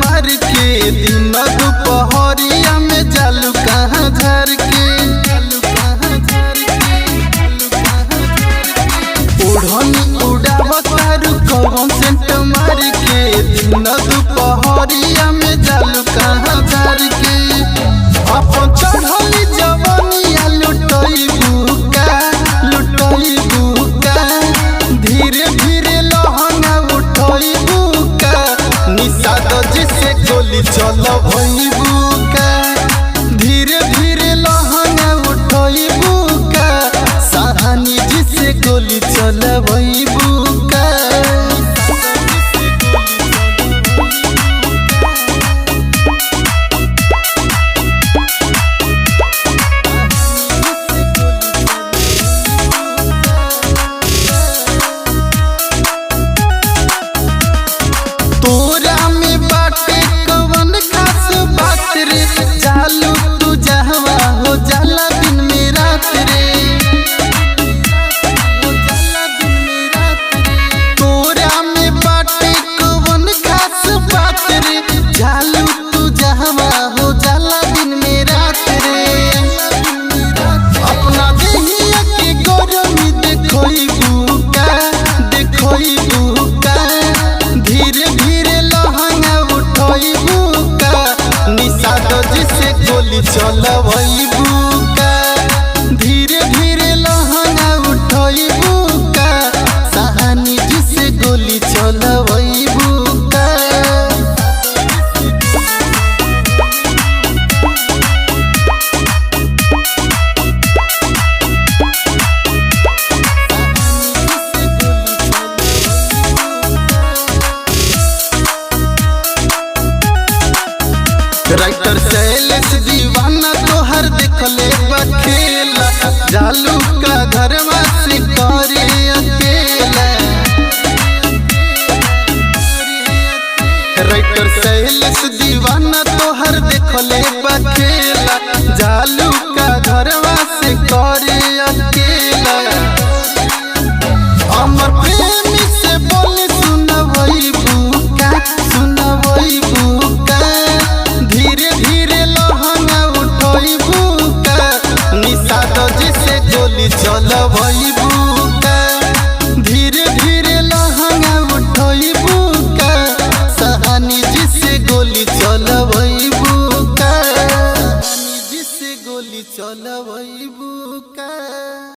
दिन दुपहरिया में जालू कहाँ झर के ओढ़नी उड़ावतारू कौन सेंट मार के दिन दुपहरिया में जालू कहाँ झर के अपन चढ़ली जवानिया लुटई बुका धीरे धीरे लहंगा उठई बुका निषाद जिसे गोली चल भई बुका धीरे धीरे लहंगा उठई बुका सहानी जिसे गोली चल भई बुका तोरा में बाटे कवन खास बात रे जालू तू जहवा हो जाला दिन में रात रे तोरा में बाटे कवन खास बात रे जालू तू जहवा हो जाला दिन में रात रे अपना देहिया के गरमी देखोई बुका धीरे धीरे लहंगा उठई बुका निषाद जिसे गोली चलवई बुका धीरे धीरे लहंगा उठई बुका सहानी जिसे गोली चलवई बुका राइटर शैलेश दीवाना तोहर देखले बखेला जालू का घर से करे अकेला राइटर शैलेश दीवाना तोहर देखले बखेला जालू का घर से करे अकेला अमर प्रेमी से बोले सुनवई बुका धीरे धीरे लहंगा उठई बुका निषाद जिसे गोली चलवई बुका धीरे धीरे लहंगा उठई बुका सहानी जिसे गोली चलवई बुका।